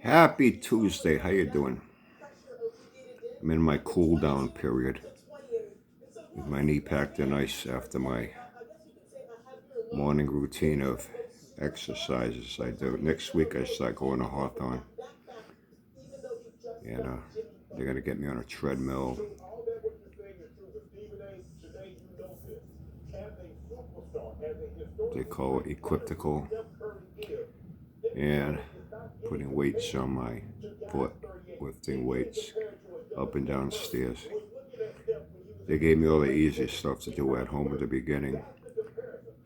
Happy Tuesday. How you doing? I'm in my cool down period. With my knee packed in ice after my morning routine of exercises I do. Next week I start going to Hawthorne. And they're going to get me on a treadmill. They call it elliptical. And putting weights on my foot, lifting weights up and down stairs. They gave me all the easy stuff to do at home at the beginning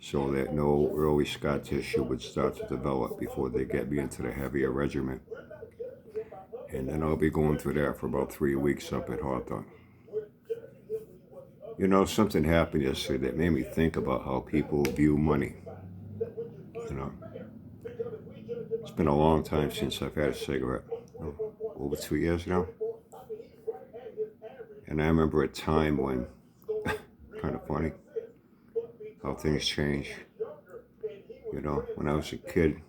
so that no early scar tissue would start to develop before they get me into the heavier regimen. And then I'll be going through that for about 3 weeks up at Hawthorne. You know, something happened yesterday that made me think about how people view money. You know, it's been a long time since I've had a cigarette. Over 2 years now. And I remember a time when, kind of funny, how things change. You know, when I was a kid,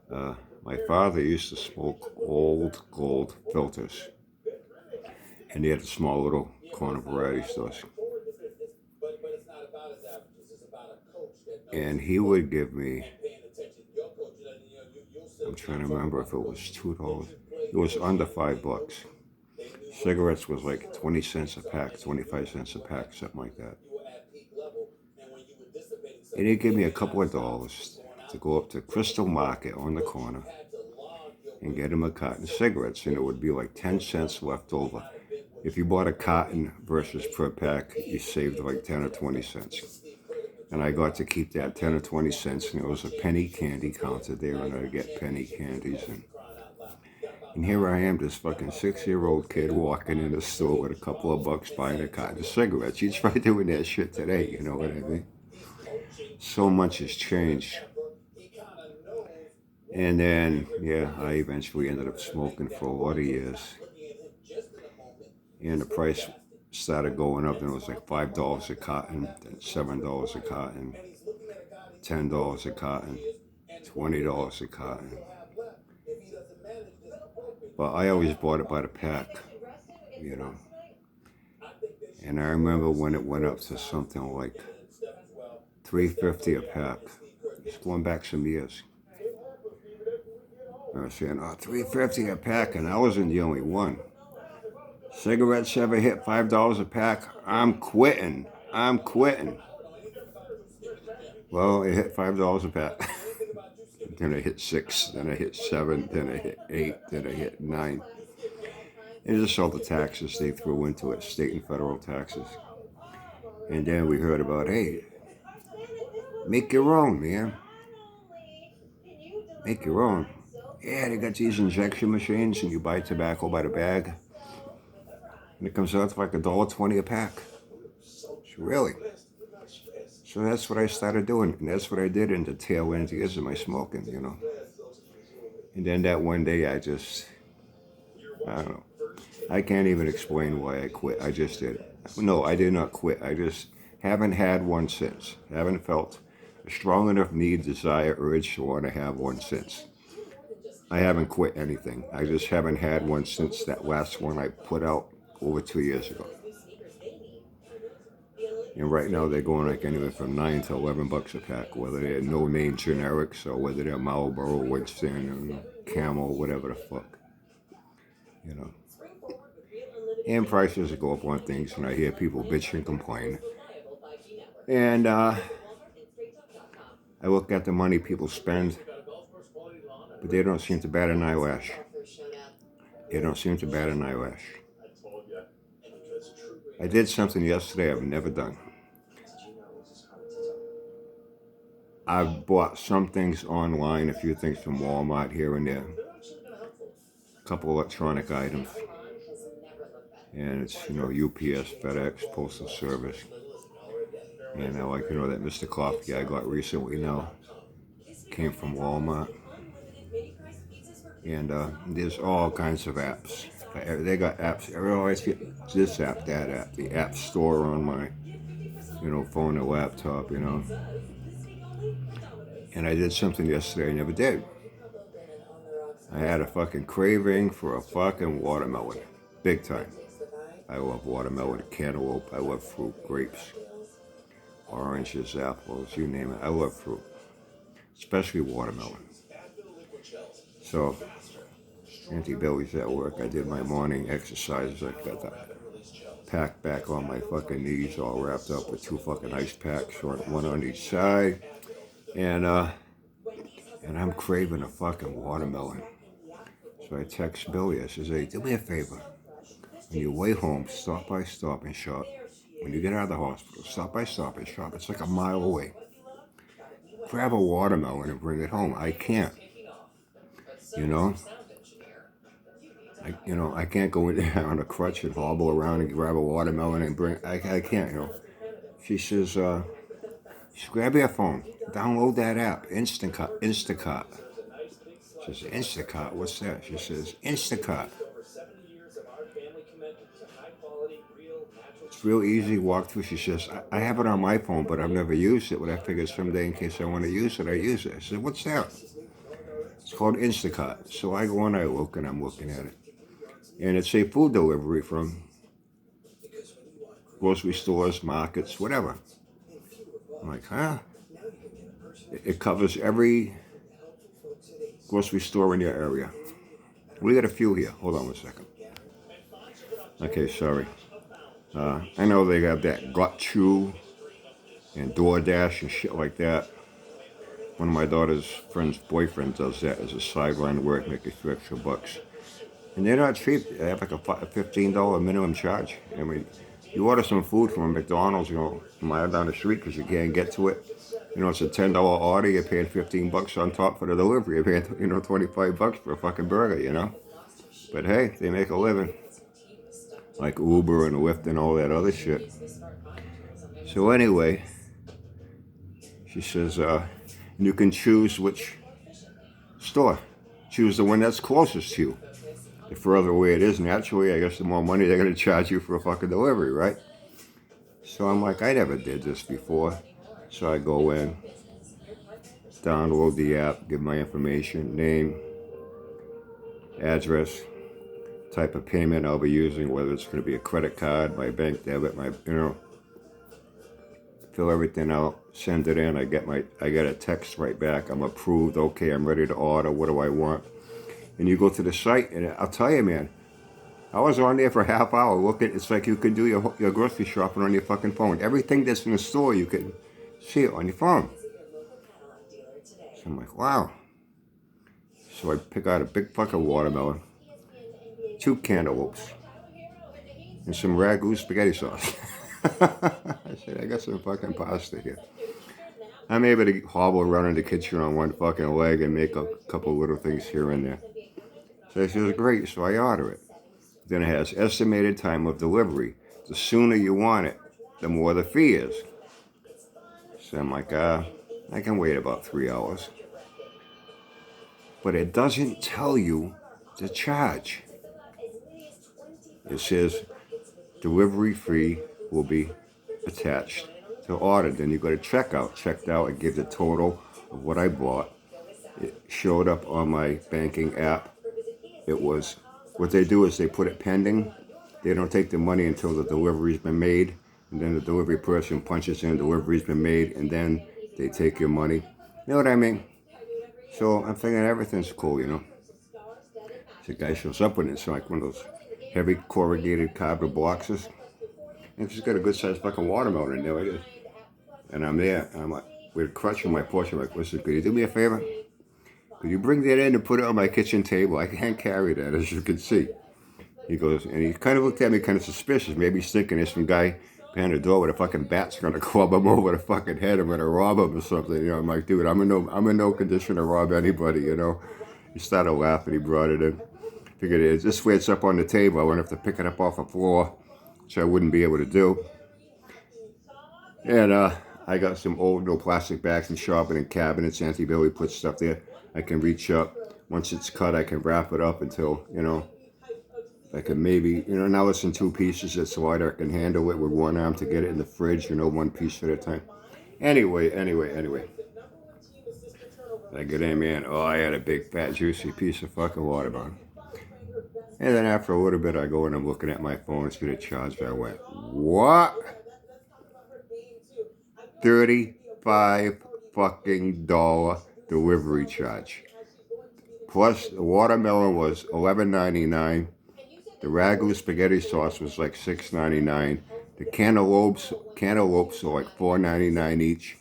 my father used to smoke old gold filters. And he had a small little corner variety stores. And he would give me, I'm trying to remember if it was $2. It was under $5. Cigarettes was like 20 cents a pack, 25 cents a pack, something like that. And he'd give me a couple of dollars to go up to Crystal Market on the corner and get him a carton of cigarettes, and it would be like 10 cents left over. If you bought a carton versus per pack, you saved like 10 or 20 cents. And I got to keep that 10 or 20 cents, and it was a penny candy counter there, and I'd get penny candies. And here I am, this fucking 6-year-old kid walking in the store with a couple of bucks buying a carton of cigarettes. You try doing that shit today, you know what I mean? So much has changed. And then, yeah, I eventually ended up smoking for a lot of years. And the price started going up, and it was like $5 a carton, then $7 a carton, $10 a carton, $20 a carton. But I always bought it by the pack, you know. And I remember when it went up to something like $3.50 a pack. It's going back some years. I was saying, oh, $3.50 a pack, and I wasn't the only one. Cigarettes ever hit $5 a pack? I'm quitting. Well, it hit $5 a pack. Then I hit 6, then I hit 7, then I hit 8, then I hit 9. And just all the taxes they threw into it, state and federal taxes. And then we heard about, hey, make your own, man. Make your own. Yeah, they got these injection machines, and you buy tobacco by the bag. And it comes out to like $1.20 a pack. Really? So that's what I started doing, and that's what I did in the tail end years of my smoking, you know. And then that one day I don't know. I can't even explain why I quit. I just did. No, I did not quit. I just haven't had one since. Haven't felt a strong enough need, desire, urge to want to have one since. I haven't quit anything. I just haven't had one since that last one I put out over 2 years ago. And right now they're going like anywhere from $9 to $11 a pack, whether they're no-name generics or whether they're Marlboro, Winston, or Camel, whatever the fuck, you know. And prices go up on things, and I hear people bitch and complain. And I look at the money people spend, but they don't seem to bat an eyelash. I did something yesterday I've never done. I've bought some things online, a few things from Walmart here and there, a couple electronic items, and it's, you know, UPS, FedEx, Postal Service, and I like, you know, that Mr. Coffee I got recently now came from Walmart, and there's all kinds of apps. They got apps. I always get this app, that app, the app store on my, you know, phone or laptop, you know. And I did something yesterday I never did. I had a fucking craving for a fucking watermelon. Big time. I love watermelon, cantaloupe, I love fruit, grapes, oranges, apples, you name it. I love fruit, especially watermelon. So, Auntie Billy's at work. I did my morning exercises. I got the pack back on my fucking knees, all wrapped up with 2 fucking ice packs, one on each side. And I'm craving a fucking watermelon. So I text Billy. I says, hey, do me a favor. On your way home, stop by Stop and Shop. When you get out of the hospital, stop by Stop and Shop. It's like a mile away. Grab a watermelon and bring it home. I can't. You know? I can't go in there on a crutch and hobble around and grab a watermelon and bring. I can't. She says, just grab your phone, download that app, Instacart. She says, Instacart. What's that? She says, Instacart. It's real easy to walk through. She says, I have it on my phone, but I've never used it. But I figured someday, in case I want to use it, I use it. I said, what's that? It's called Instacart. So I go on, I look, and I'm looking at it. And it's a food delivery from grocery stores, markets, whatever. I'm like, huh? It covers every grocery store in your area. We got a few here. Hold on 1 second. Okay, sorry. I know they have that Gut Chew and DoorDash and shit like that. One of my daughter's friend's boyfriend does that as a sideline work, making a few extra bucks. And they're not cheap. They have like a $15 minimum charge. I mean, you order some food from a McDonald's, a mile down the street because you can't get to it. It's a $10 order. You're paying $15 on top for the delivery. You're paying, $25 for a fucking burger, But hey, they make a living. Like Uber and Lyft and all that other shit. So anyway, she says, you can choose which store. Choose the one that's closest to you. The further away it is, naturally, I guess the more money they're going to charge you for a fucking delivery, right? So I'm like, I never did this before. So I go in, download the app, give my information, name, address, type of payment I'll be using, whether it's going to be a credit card, my bank debit, fill everything out, send it in. I get a text right back. I'm approved. Okay, I'm ready to order. What do I want? And you go to the site, and I'll tell you, man, I was on there for a half hour looking. It's like you can do your grocery shopping on your fucking phone. Everything that's in the store, you can see it on your phone. So I'm like, wow. So I pick out a big fucking watermelon, 2 cantaloupes, and some ragu spaghetti sauce. I said, I got some fucking pasta here. I'm able to hobble around in the kitchen on one fucking leg and make a couple little things here and there. So she was great, so I order it. Then it has estimated time of delivery. The sooner you want it, the more the fee is. So I'm like, I can wait about 3 hours. But it doesn't tell you the charge. It says delivery fee will be attached to order. Then you go to checkout. Checked out, it gives a total of what I bought. It showed up on my banking app. It was, what they do is they put it pending. They don't take the money until the delivery's been made. And then the delivery person punches in, delivery's been made, and then they take your money. You know what I mean? So I'm thinking everything's cool, The guy shows up with it. It's like one of those heavy corrugated cardboard boxes. And she's got a good sized fucking watermelon in there. And I'm there, and I'm like, with a crutch on my porch. I'm like, listen, could you do me a favor? Could you bring that in and put it on my kitchen table? I can't carry that, as you can see. He goes, and he kind of looked at me kind of suspicious. Maybe he's thinking there's some guy behind the door with a fucking bat's going to club him over the fucking head. I'm going to rob him or something. I'm like, dude, I'm in no condition to rob anybody, He started laughing. He brought it in. Figured this way it's up on the table. I wouldn't have to pick it up off the floor, which I wouldn't be able to do. And I got some old plastic bags and sharpening cabinets. Auntie Billy put stuff there. I can reach up. Once it's cut, I can wrap it up until, I can maybe, now it's in 2 pieces. It's wider. I can handle it with one arm to get it in the fridge, 1 piece at a time. Anyway. I get in, man. Oh, I had a big, fat, juicy piece of fucking watermelon. And then after a little bit, I go and I'm looking at my phone, it's getting charged. I went, what? 35 fucking dollar delivery charge. Plus, the watermelon was $11.99. The ragu spaghetti sauce was like $6.99. The cantaloupes are like $4.99 each.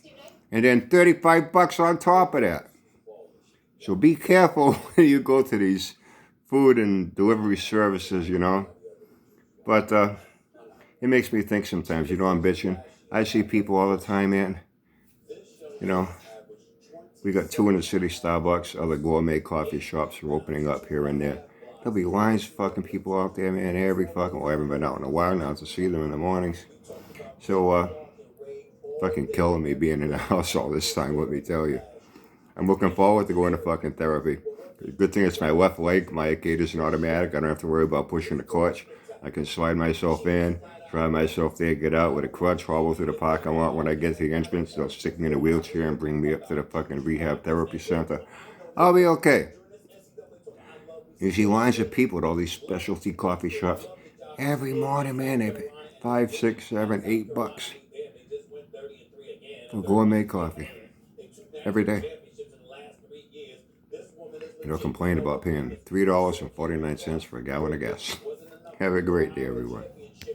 And then 35 bucks on top of that. So be careful when you go to these food and delivery services, you know. But it makes me think sometimes, you know, I'm bitching. I see people all the time, man. You know, we got 2 in the city Starbucks, other gourmet coffee shops are opening up here and there. There'll be lines of fucking people out there, man, every fucking, well, I haven't been out in a while now to see them in the mornings. So, fucking killing me being in the house all this time, let me tell you. I'm looking forward to going to fucking therapy. The good thing is my left leg, my gait is an automatic. I don't have to worry about pushing the clutch. I can slide myself in, drive myself there, get out with a crutch, hobble through the parking lot. When I get to the entrance, they'll stick me in a wheelchair and bring me up to the fucking rehab therapy center. I'll be okay. You see lines of people at all these specialty coffee shops. Every morning, man, they pay $5, $6, $7, $8 for gourmet coffee. Every day. You know, complain about paying $3.49 for a gallon of gas. Have a great day, everyone.